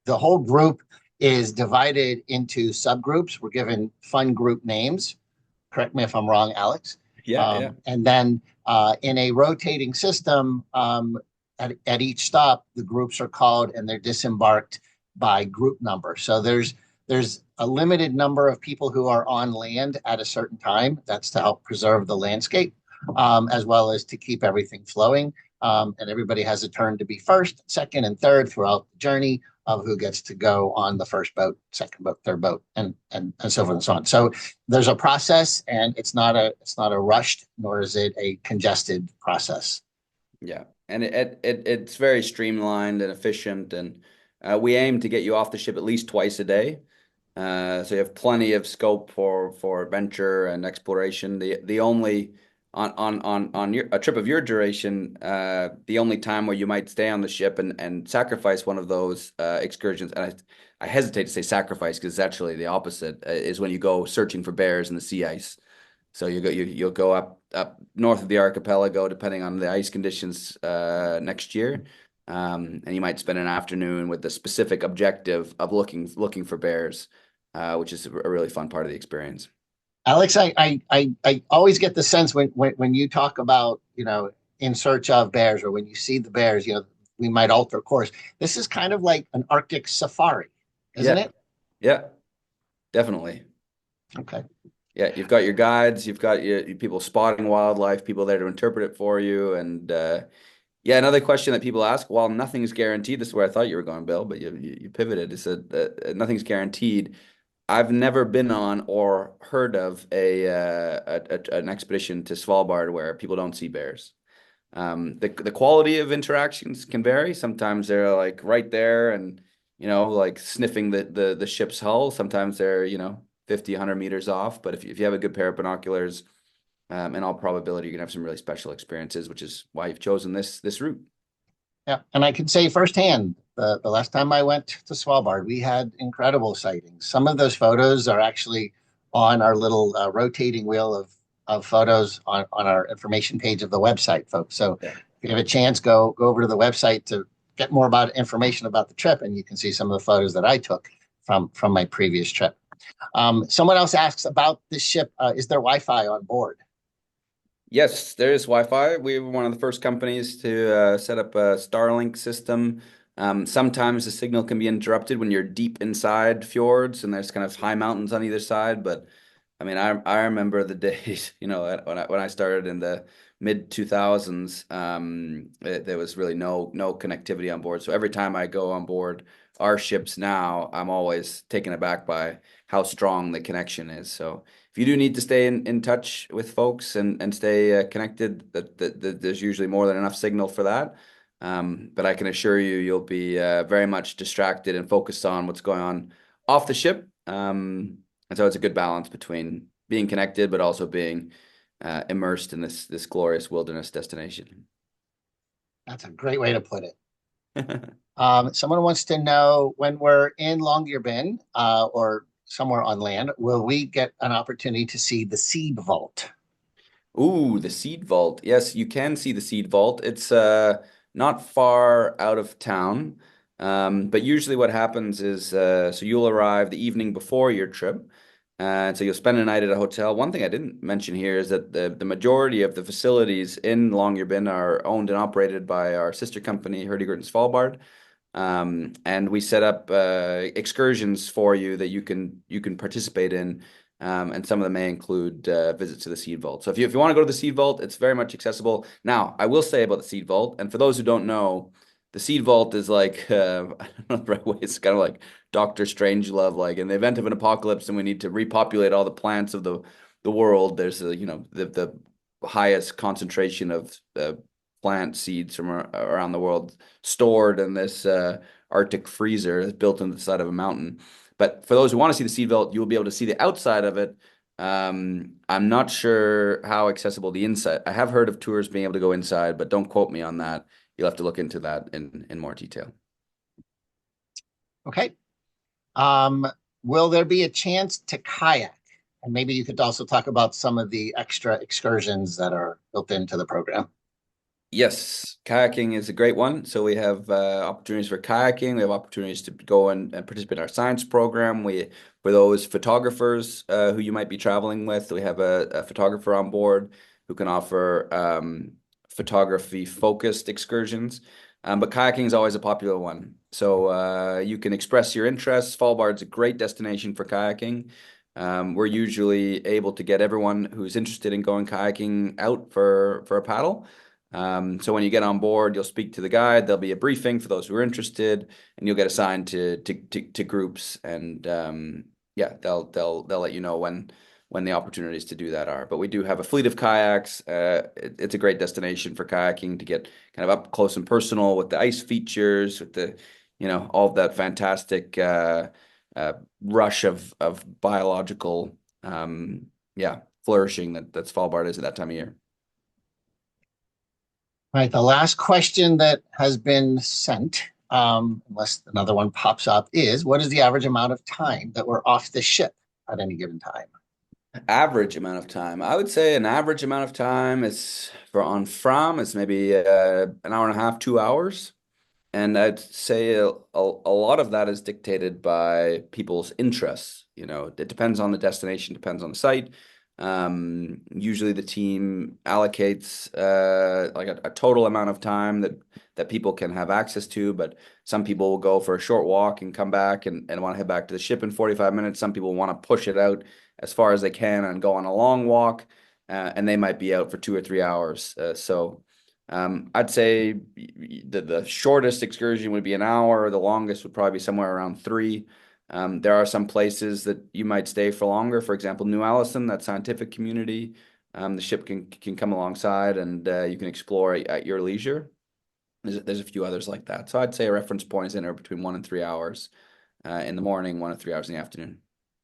[SPEAKER 1] The whole group is divided into subgroups. We're given fun group names. Correct me if I'm wrong, Alex.
[SPEAKER 3] Yeah.
[SPEAKER 1] And then in a rotating system, at each stop, the groups are called and they're disembarked by group number. So there's a limited number of people who are on land at a certain time. That's to help preserve the landscape, as well as to keep everything flowing. And everybody has a turn to be first, second, and third throughout the journey of who gets to go on the first boat, second boat, third boat, and so forth and so on. So there's a process, and it's not a rushed, nor is it a congested process.
[SPEAKER 3] Yeah, and it's very streamlined and efficient, and we aim to get you off the ship at least twice a day. So you have plenty of scope for adventure and exploration. The only on a trip of your duration, the only time where you might stay on the ship and sacrifice one of those excursions, and I hesitate to say sacrifice because it's actually the opposite, is when you go searching for bears in the sea ice. So you'll go up north of the archipelago, depending on the ice conditions next year, and you might spend an afternoon with the specific objective of looking for bears, which is a really fun part of the experience.
[SPEAKER 1] Alex, I always get the sense when you talk about, in search of bears, or when you see the bears, we might alter course. This is kind of like an Arctic safari, isn't it?
[SPEAKER 3] Yeah, definitely.
[SPEAKER 1] Okay.
[SPEAKER 3] Yeah, you've got your guides, you've got your people spotting wildlife, people there to interpret it for you. And yeah, another question that people ask, while nothing's guaranteed, this is where I thought you were going, Bill, but you pivoted. It said nothing's guaranteed. I've never been on or heard of an expedition to Svalbard where people don't see bears. The quality of interactions can vary. Sometimes they're like right there and like sniffing the ship's hull. Sometimes they're 50, 100 meters off. But if you have a good pair of binoculars, in all probability, you're gonna have some really special experiences, which is why you've chosen this route.
[SPEAKER 1] Yeah, and I can say firsthand, the last time I went to Svalbard, we had incredible sightings. Some of those photos are actually on our little rotating wheel of photos on our information page of the website, folks. So if you have a chance, go over to the website to get more about information about the trip, and you can see some of the photos that I took from my previous trip. Someone else asks about the ship. Is there Wi-Fi on board?
[SPEAKER 3] Yes, there is Wi-Fi. We were one of the first companies to set up a Starlink system. Sometimes the signal can be interrupted when you're deep inside fjords and there's kind of high mountains on either side. But I mean, I remember the days, when I started in the mid 2000s, there was really no connectivity on board. So every time I go on board our ships now, I'm always taken aback by how strong the connection is. So if you do need to stay in touch with folks and stay connected, there's usually more than enough signal for that. But I can assure you, you'll be very much distracted and focused on what's going on off the ship. And so it's a good balance between being connected, but also being immersed in this glorious wilderness destination.
[SPEAKER 1] That's a great way to put it. Someone wants to know when we're in Longyearbyen or somewhere on land, will we get an opportunity to see the seed vault?
[SPEAKER 3] Ooh, the seed vault. Yes, you can see the seed vault. It's not far out of town. But usually what happens is so you'll arrive the evening before your trip. And so you'll spend a night at a hotel. One thing I didn't mention here is that the majority of the facilities in Longyearbyen are owned and operated by our sister company, Hurtigruten Svalbard. And we set up excursions for you that you can participate in. And some of them may include visits to the Seed Vault. So if you want to go to the Seed Vault, it's very much accessible. Now, I will say about the Seed Vault, and for those who don't know, the Seed Vault is like I don't know the right way. It's kind of like Doctor Strangelove, like in the event of an apocalypse and we need to repopulate all the plants of the world. There's the highest concentration of plant seeds from around the world stored in this Arctic freezer that's built into the side of a mountain. But for those who want to see the seed vault, you'll be able to see the outside of it. I'm not sure how accessible the inside. I have heard of tours being able to go inside, but don't quote me on that. You'll have to look into that in more detail.
[SPEAKER 1] Okay. Will there be a chance to kayak? And maybe you could also talk about some of the extra excursions that are built into the program.
[SPEAKER 3] Yes, kayaking is a great one. So we have opportunities for kayaking. We have opportunities to go and participate in our science program. For those photographers who you might be traveling with, we have a photographer on board who can offer photography focused excursions. But kayaking is always a popular one. So you can express your interests. Svalbard's a great destination for kayaking. We're usually able to get everyone who's interested in going kayaking out for a paddle. So when you get on board, you'll speak to the guide. There'll be a briefing for those who are interested, and you'll get assigned to groups. And yeah, they'll let you know when the opportunities to do that are. But we do have a fleet of kayaks. It's a great destination for kayaking to get kind of up close and personal with the ice features, with the all of that fantastic rush of biological flourishing that Svalbard is at that time of year.
[SPEAKER 1] All right, the last question that has been sent, unless another one pops up, is what is the average amount of time that we're off the ship at any given time?
[SPEAKER 3] Average amount of time. I would say an average amount of time is for on Fram is maybe an hour and a half, 2 hours. And I'd say a lot of that is dictated by people's interests. It depends on the destination, depends on the site. Usually the team allocates like a total amount of time that people can have access to, but some people will go for a short walk and come back and want to head back to the ship in 45 minutes. Some people want to push it out as far as they can and go on a long walk, and they might be out for 2 or 3 hours. I'd say the shortest excursion would be an hour. The longest would probably be somewhere around 3. There are some places that you might stay for longer. For example, New Allison, that scientific community, the ship can come alongside and you can explore at your leisure. There's a few others like that. So I'd say a reference point is anywhere between 1 and 3 hours in the morning, 1 and 3 hours in the afternoon.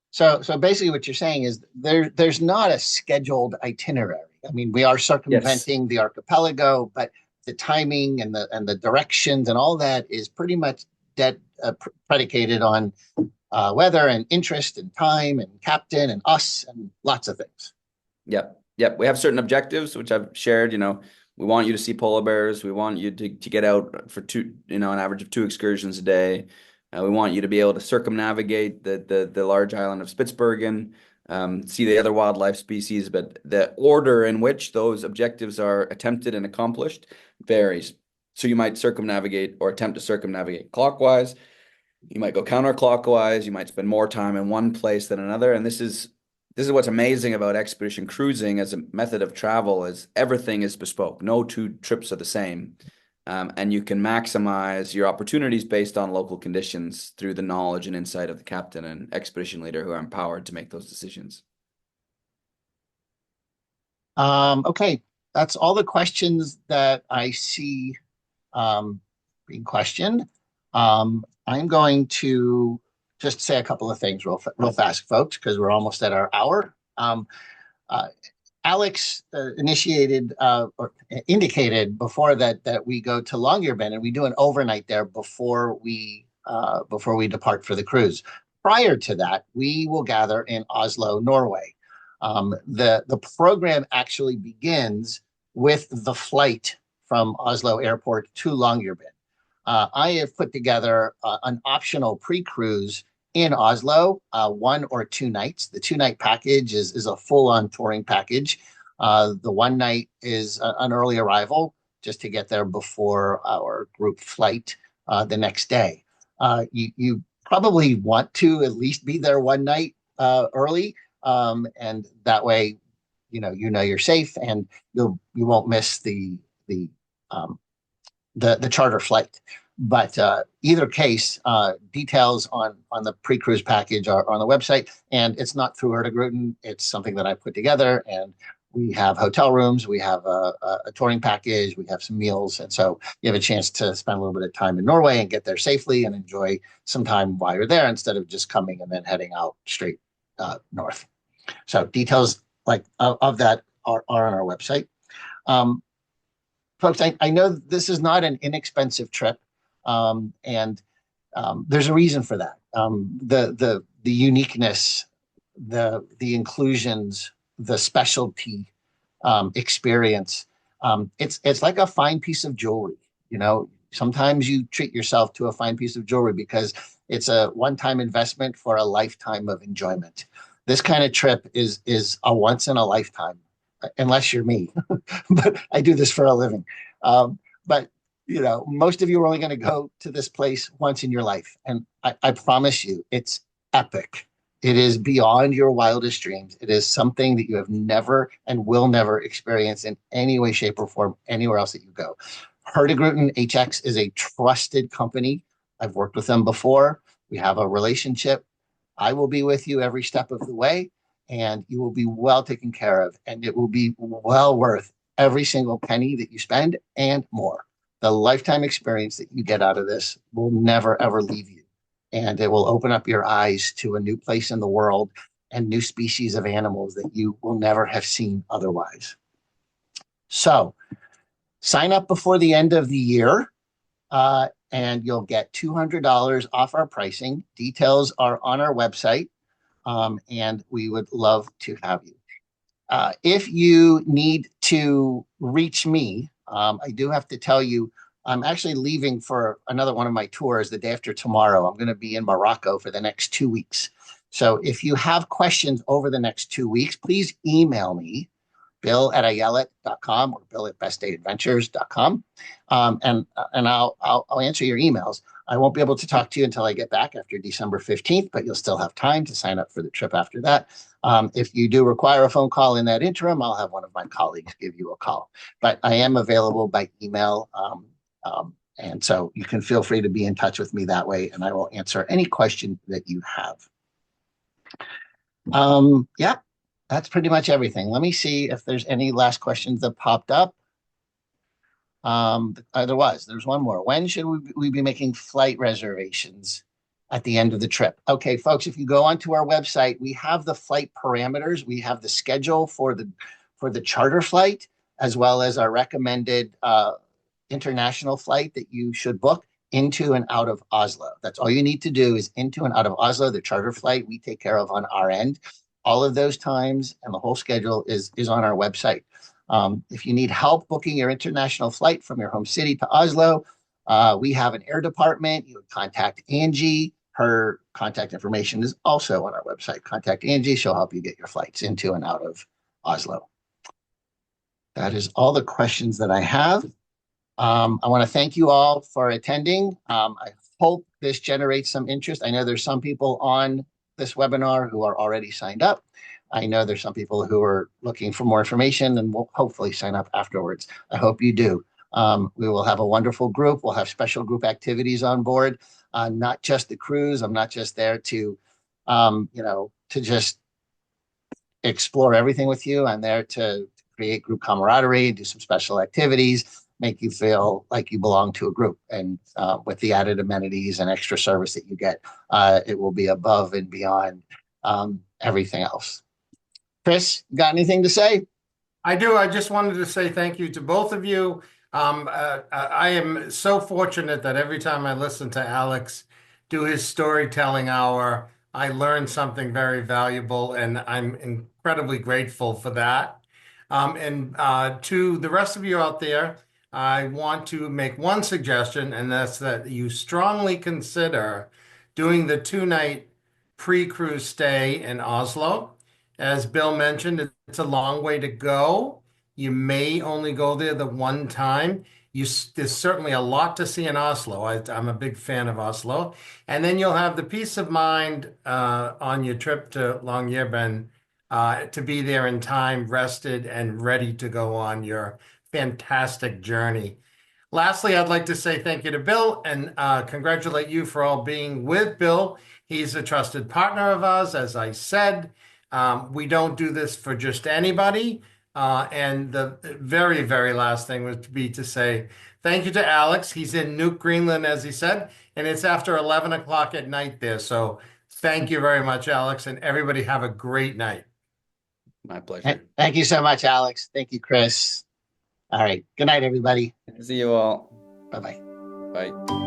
[SPEAKER 1] So basically what you're saying is there's not a scheduled itinerary. I mean, we are circumventing the archipelago, but the timing and the directions and all that is pretty much predicated on weather and interest and time and captain and us and lots of things.
[SPEAKER 3] Yep. We have certain objectives, which I've shared. We want you to see polar bears. We want you to get out for an average of 2 excursions a day. We want you to be able to circumnavigate the large island of Spitsbergen. see the other wildlife species, but the order in which those objectives are attempted and accomplished varies. So you might circumnavigate or attempt to circumnavigate clockwise. You might go counterclockwise. You might spend more time in one place than another. And this is what's amazing about expedition cruising as a method of travel is everything is bespoke. No two trips are the same. And you can maximize your opportunities based on local conditions through the knowledge and insight of the captain and expedition leader who are empowered to make those decisions.
[SPEAKER 1] Okay, that's all the questions that I see being questioned. I'm going to just say a couple of things real fast, folks, because we're almost at our hour. Alex initiated or indicated before that we go to Longyearbyen and we do an overnight there before we depart for the cruise. Prior to that, we will gather in Oslo, Norway. The program actually begins with the flight from Oslo Airport to Longyearbyen. I have put together an optional pre-cruise in Oslo, 1 or 2 nights. The 2-night package is a full-on touring package. The 1 night is an early arrival just to get there before our group flight the next day. You probably want to at least be there 1 night early, and that way, you're safe and you won't miss the charter flight. But either case, details on the pre-cruise package are on the website, and it's not through Hurtigruten. It's something that I put together, and we have hotel rooms, we have a touring package, we have some meals, and so you have a chance to spend a little bit of time in Norway and get there safely and enjoy some time while you're there instead of just coming and then heading out straight north. So details of that are on our website. Folks, I know this is not an inexpensive trip. And there's a reason for that. The uniqueness, the inclusions, the specialty experience. It's like a fine piece of jewelry. Sometimes you treat yourself to a fine piece of jewelry because it's a one-time investment for a lifetime of enjoyment. This kind of trip is a once in a lifetime, unless you're me. But I do this for a living. But most of you are only going to go to this place once in your life. And I promise you, it's epic. It is beyond your wildest dreams. It is something that you have never and will never experience in any way, shape, or form anywhere else that you go. Hurtigruten HX is a trusted company. I've worked with them before. We have a relationship. I will be with you every step of the way, and you will be well taken care of. And it will be well worth every single penny that you spend and more. The lifetime experience that you get out of this will never, ever leave you. And it will open up your eyes to a new place in the world and new species of animals that you will never have seen otherwise. So sign up before the end of the year, and you'll get $200 off our pricing. Details are on our website, and we would love to have you. If you need to reach me, I do have to tell you, I'm actually leaving for another one of my tours the day after tomorrow. I'm going to be in Morocco for the next 2 weeks. So if you have questions over the next 2 weeks, please email me, bill@ayelet.com or bill@bestdateadventures.com. And I'll answer your emails. I won't be able to talk to you until I get back after December 15th, but you'll still have time to sign up for the trip after that. If you do require a phone call in that interim, I'll have one of my colleagues give you a call. But I am available by email. And so you can feel free to be in touch with me that way, and I will answer any question that you have. Yeah, that's pretty much everything. Let me see if there's any last questions that popped up. There's one more. When should we be making flight reservations at the end of the trip? Okay, folks, if you go onto our website, we have the flight parameters. We have the schedule for the charter flight, as well as our recommended international flight that you should book into and out of Oslo. That's all you need to do is into and out of Oslo. The charter flight we take care of on our end. All of those times and the whole schedule is on our website. If you need help booking your international flight from your home city to Oslo, we have an air department. You would contact Angie. her contact information is also on our website. Contact Angie. She'll help you get your flights into and out of Oslo. That is all the questions that I have. I want to thank you all for attending. I hope this generates some interest. I know there's some people on this webinar who are already signed up. I know there's some people who are looking for more information and will hopefully sign up afterwards. I hope you do. We will have a wonderful group. We'll have special group activities on board, not just the cruise. I'm not just there to, to just explore everything with you. I'm there to create group camaraderie, do some special activities, make you feel like you belong to a group. And with the added amenities and extra service that you get, it will be above and beyond everything else. Chris, you got anything to say?
[SPEAKER 2] I do. I just wanted to say thank you to both of you. I am so fortunate that every time I listen to Alex do his storytelling hour, I learn something very valuable, and I'm incredibly grateful for that. And to the rest of you out there, I want to make one suggestion, and that's that you strongly consider doing the 2-night pre-cruise stay in Oslo. As Bill mentioned, it's a long way to go. You may only go there the one time. There's certainly a lot to see in Oslo. I'm a big fan of Oslo. And then you'll have the peace of mind on your trip to Longyearbyen to be there in time, rested and ready to go on your fantastic journey. Lastly, I'd like to say thank you to Bill and congratulate you for all being with Bill. He's a trusted partner of ours, as I said. We don't do this for just anybody. And the very, very last thing would be to say thank you to Alex. He's in Nuuk, Greenland, as he said, and it's after 11 o'clock at night there. So thank you very much, Alex, and everybody have a great night.
[SPEAKER 3] My pleasure.
[SPEAKER 1] Thank you so much, Alex. Thank you, Chris. All right. Good night, everybody.
[SPEAKER 3] See you all.
[SPEAKER 1] Bye-bye.
[SPEAKER 3] Bye.